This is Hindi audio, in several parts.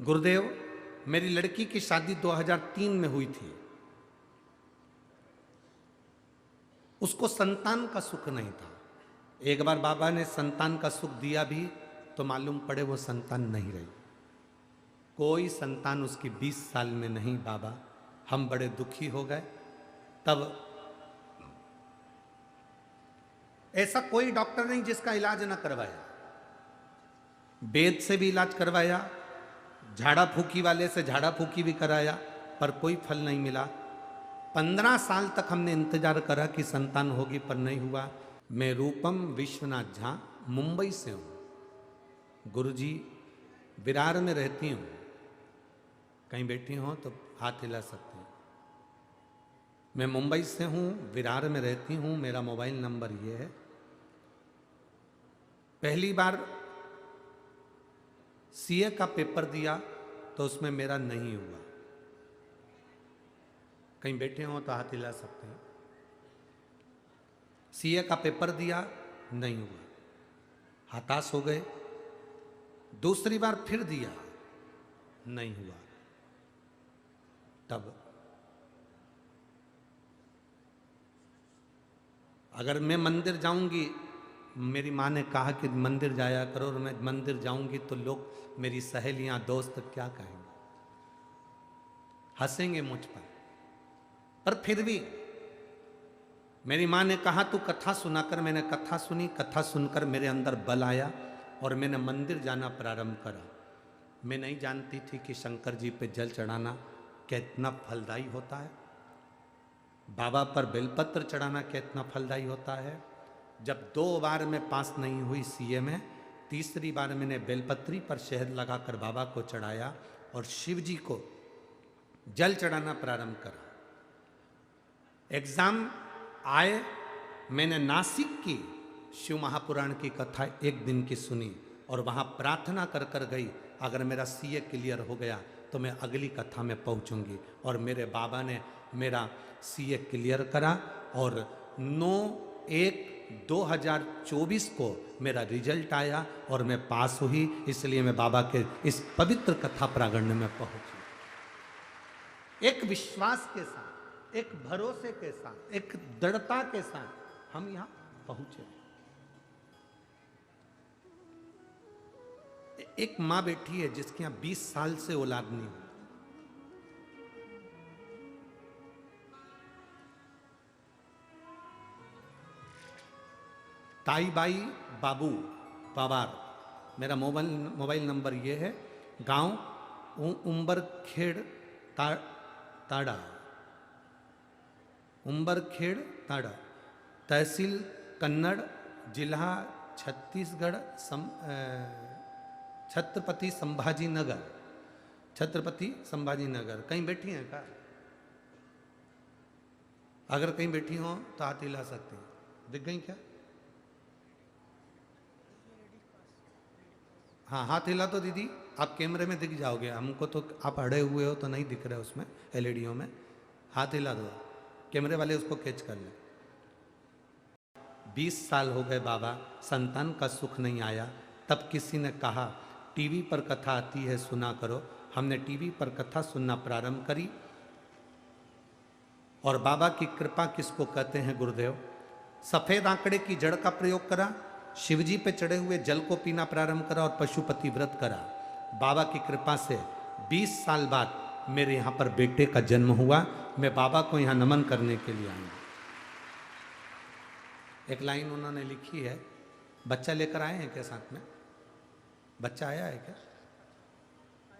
गुरुदेव, मेरी लड़की की शादी 2003 में हुई थी। उसको संतान का सुख नहीं था। एक बार बाबा ने संतान का सुख दिया भी तो मालूम पड़े वो संतान नहीं रही। कोई संतान उसकी 20 साल में नहीं बाबा। हम बड़े दुखी हो गए। तब ऐसा कोई डॉक्टर नहीं जिसका इलाज ना करवाया। वेद से भी इलाज करवाया, झाड़ा फूकी वाले से झाड़ा फूकी भी कराया, पर कोई फल नहीं मिला। 15 साल तक हमने इंतजार करा कि संतान होगी, पर नहीं हुआ। मैं रूपम विश्वनाथ झा मुंबई से हूँ। गुरुजी, विरार में रहती हूँ। कहीं बैठी हो तो हाथ हिला सकते हैं। मैं मुंबई से हूँ, विरार में रहती हूँ। मेरा मोबाइल नंबर ये है। पहली बार सीए का पेपर दिया तो उसमें मेरा नहीं हुआ। कहीं बैठे हो तो हाथ हिला सकते हैं। सीए का पेपर दिया, नहीं हुआ, हताश हो गए। दूसरी बार फिर दिया, नहीं हुआ। तब अगर मैं मंदिर जाऊंगी, मेरी माँ ने कहा कि मंदिर जाया करो, और मैं मंदिर जाऊंगी तो लोग, मेरी सहेलियां, दोस्त क्या कहेंगे? हंसेंगे मुझ पर फिर भी मेरी माँ ने कहा तू कथा सुना कर। मैंने कथा सुनी। कथा सुनकर मेरे अंदर बल आया और मैंने मंदिर जाना प्रारंभ करा। मैं नहीं जानती थी कि शंकर जी पे जल चढ़ाना कितना फलदायी होता है, बाबा पर बेलपत्र चढ़ाना कितना फलदायी होता है। जब 2 बार में पास नहीं हुई सीए में, तीसरी बार मैंने बेलपत्री पर शहद लगाकर बाबा को चढ़ाया और शिव जी को जल चढ़ाना प्रारंभ करा। एग्जाम आए। मैंने नासिक की शिव महापुराण की कथा एक दिन की सुनी और वहाँ प्रार्थना कर कर गई, अगर मेरा सीए क्लियर हो गया तो मैं अगली कथा में पहुँचूंगी। और मेरे बाबा ने मेरा सीए क्लियर करा और 9/1/2024 को मेरा रिजल्ट आया और मैं पास हुई। इसलिए मैं बाबा के इस पवित्र कथा प्रांगण में पहुंची। एक विश्वास के साथ, एक भरोसे के साथ, एक दृढ़ता के साथ हम यहां पहुंचे। एक मां बैठी है जिसके यहां 20 साल से औलाद नहीं हुई। ताई बाई बाबू पवार, मेरा मोबाइल नंबर ये है। गांव उम्बरखेड़ ताड़ा, उम्बरखेड़ ताड़ा, तहसील कन्नड़, जिला छत्तीसगढ़, छत्रपति संभाजी नगर। छत्रपति संभाजी नगर। कहीं बैठी हैं क्या? अगर कहीं बैठी हो तो हाथ हिला सकते हैं। दिख गई क्या? हाँ, हाथ हिला तो दीदी, आप कैमरे में दिख जाओगे। हमको तो आप अड़े हुए हो तो नहीं दिख रहे उसमें, एलईडीओ में। हाथ हिला दो, कैमरे वाले उसको कैच कर ले। 20 साल हो गए बाबा, संतान का सुख नहीं आया। तब किसी ने कहा टीवी पर कथा आती है, सुना करो। हमने टीवी पर कथा सुनना प्रारंभ करी और बाबा की कृपा किसको कहते हैं गुरुदेव? सफेद आंकड़े की जड़ का प्रयोग करा, शिवजी पे चढ़े हुए जल को पीना प्रारंभ करा और पशुपति व्रत करा। बाबा की कृपा से 20 साल बाद मेरे यहाँ पर बेटे का जन्म हुआ। मैं बाबा को यहाँ नमन करने के लिए आया। एक लाइन उन्होंने लिखी है, बच्चा लेकर आए हैं क्या साथ में? बच्चा आया है क्या?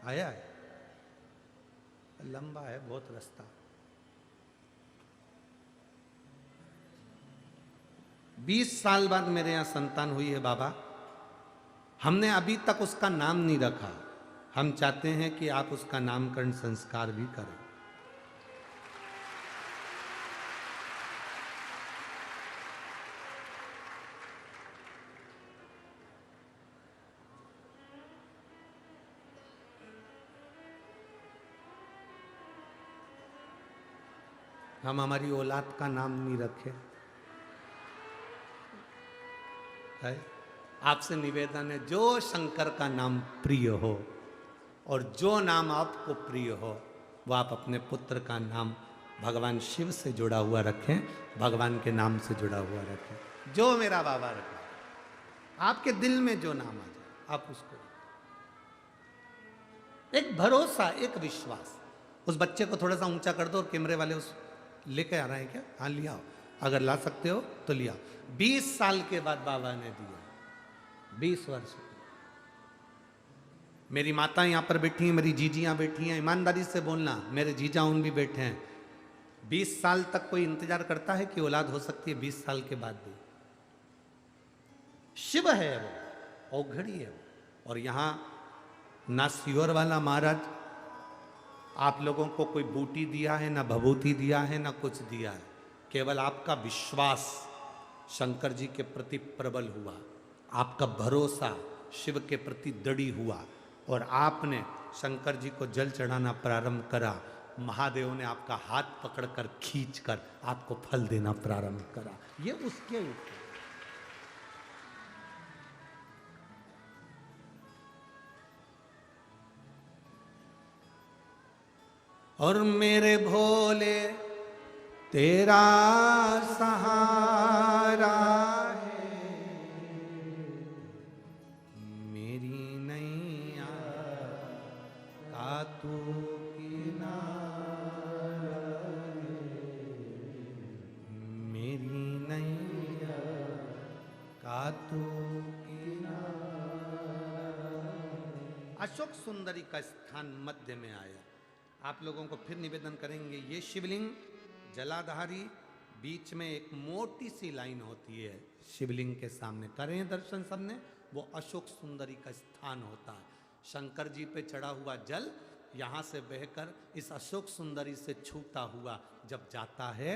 आया है? लंबा है बहुत रास्ता। 20 साल बाद मेरे यहाँ संतान हुई है बाबा। हमने अभी तक उसका नाम नहीं रखा। हम चाहते हैं कि आप उसका नामकरण संस्कार भी करें। हम हमारी औलाद का नाम नहीं रखे है। आपसे निवेदन है, जो शंकर का नाम प्रिय हो और जो नाम आपको प्रिय हो वो आप अपने पुत्र का नाम भगवान शिव से जुड़ा हुआ रखें, भगवान के नाम से जुड़ा हुआ रखें। जो मेरा बाबा रखा, आपके दिल में जो नाम आ जाए आप उसको, एक भरोसा, एक विश्वास। उस बच्चे को थोड़ा सा ऊंचा कर दो और कैमरे वाले उस लेके आ रहे हैं क्या? हाँ लिया, अगर ला सकते हो तो लिया। 20 साल के बाद बाबा ने दिया, 20 वर्ष। मेरी माता यहाँ पर बैठी हैं, मेरी जीजियाँ बैठी हैं, ईमानदारी से बोलना, मेरे जीजा उन भी बैठे हैं। 20 साल तक कोई इंतजार करता है कि औलाद हो सकती है 20 साल के बाद भी? शिव है वो, औघड़ी है वो। और यहाँ ना सियोर वाला महाराज आप लोगों को कोई बूटी दिया है, ना भभूति दिया है, ना कुछ दिया है। केवल आपका विश्वास शंकर जी के प्रति प्रबल हुआ, आपका भरोसा शिव के प्रति दृढ़ हुआ और आपने शंकर जी को जल चढ़ाना प्रारंभ करा। महादेव ने आपका हाथ पकड़कर खींचकर आपको फल देना प्रारंभ करा। ये उसके ऊपर। और मेरे भोले तेरा सहारा है, मेरी नैया का तू किनारा है, मेरी नैया का तू किनारा। अशोक सुंदरी का स्थान मध्य में आया। आप लोगों को फिर निवेदन करेंगे, ये शिवलिंग जलाधारी, बीच में एक मोटी सी लाइन होती है शिवलिंग के सामने, करें दर्शन सबने, वो अशोक सुंदरी का स्थान होता है। शंकर जी पे चढ़ा हुआ जल यहाँ से बहकर इस अशोक सुंदरी से छूता हुआ जब जाता है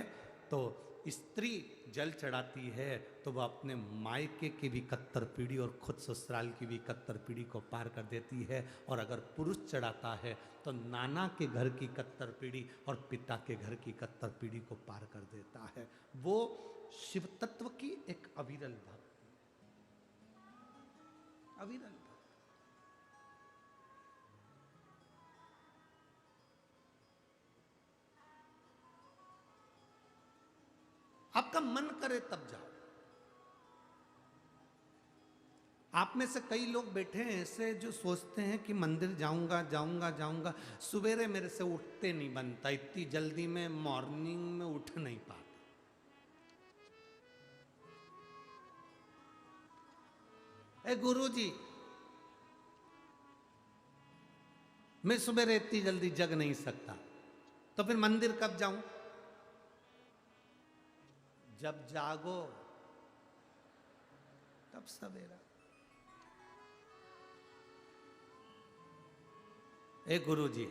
तो स्त्री जल चढ़ाती है तो वह अपने मायके की भी कत्तर पीढ़ी और खुद ससुराल की भी कत्तर पीढ़ी को पार कर देती है। और अगर पुरुष चढ़ाता है तो नाना के घर की कत्तर पीढ़ी और पिता के घर की कत्तर पीढ़ी को पार कर देता है। वो शिव तत्व की एक अविरल भक्ति, अविरल भक्ति। आपका मन करे तब जाओ। आप में से कई लोग बैठे हैं ऐसे जो सोचते हैं कि मंदिर जाऊंगा जाऊंगा जाऊंगा, सवेरे मेरे से उठते नहीं बनता, इतनी जल्दी में मॉर्निंग में उठ नहीं पाता। ए गुरुजी, मैं सवेरे इतनी जल्दी जग नहीं सकता, तो फिर मंदिर कब जाऊं? जब जागो तब सवेरा। ए गुरुजी,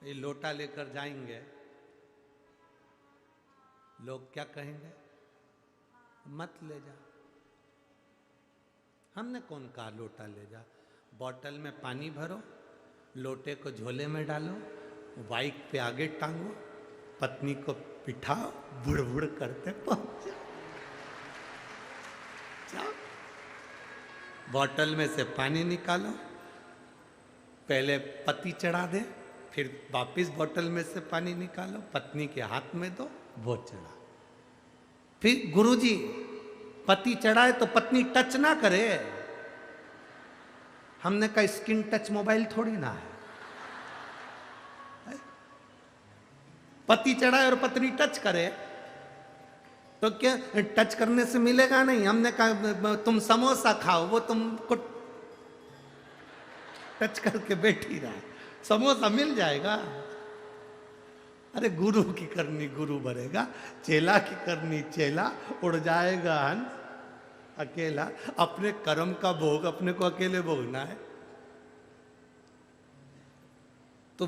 ये लोटा लेकर जाएंगे, लोग क्या कहेंगे? मत ले जा। हमने कौन कहा लोटा ले जा? बोतल में पानी भरो, लोटे को झोले में डालो, बाइक पे आगे टांगो, पत्नी को बिठाओ, बुड़ बुड़ करते पहुंच जाओ। बोतल में से पानी निकालो, पहले पति चढ़ा दे, फिर वापिस बोतल में से पानी निकालो, पत्नी के हाथ में दो, वो चढ़ा। फिर गुरुजी, पति चढ़ाए तो पत्नी टच ना करे। हमने कहा स्किन टच मोबाइल थोड़ी ना है। पति चढ़ाए और पत्नी टच करे तो क्या टच करने से मिलेगा? नहीं। हमने कहा तुम समोसा खाओ, वो तुमको टच करके बैठी रहा, समोसा मिल जाएगा। अरे गुरु की करनी गुरु भरेगा, चेला की करनी चेला, उड़ जाएगा हंस अकेला। अपने कर्म का भोग अपने को अकेले भोगना है। तो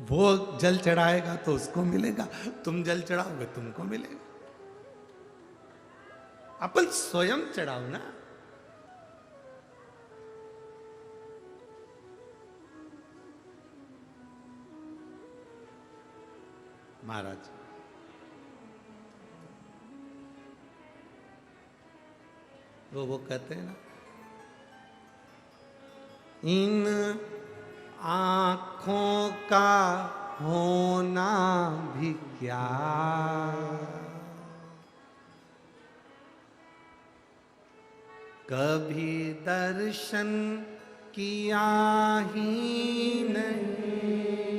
वो जल चढ़ाएगा तो उसको मिलेगा, तुम जल चढ़ाओगे तुमको मिलेगा। अपन स्वयं चढ़ाओ ना। महाराज, वो कहते हैं ना, इन आँखों का होना भी क्या, कभी दर्शन किया ही नहीं।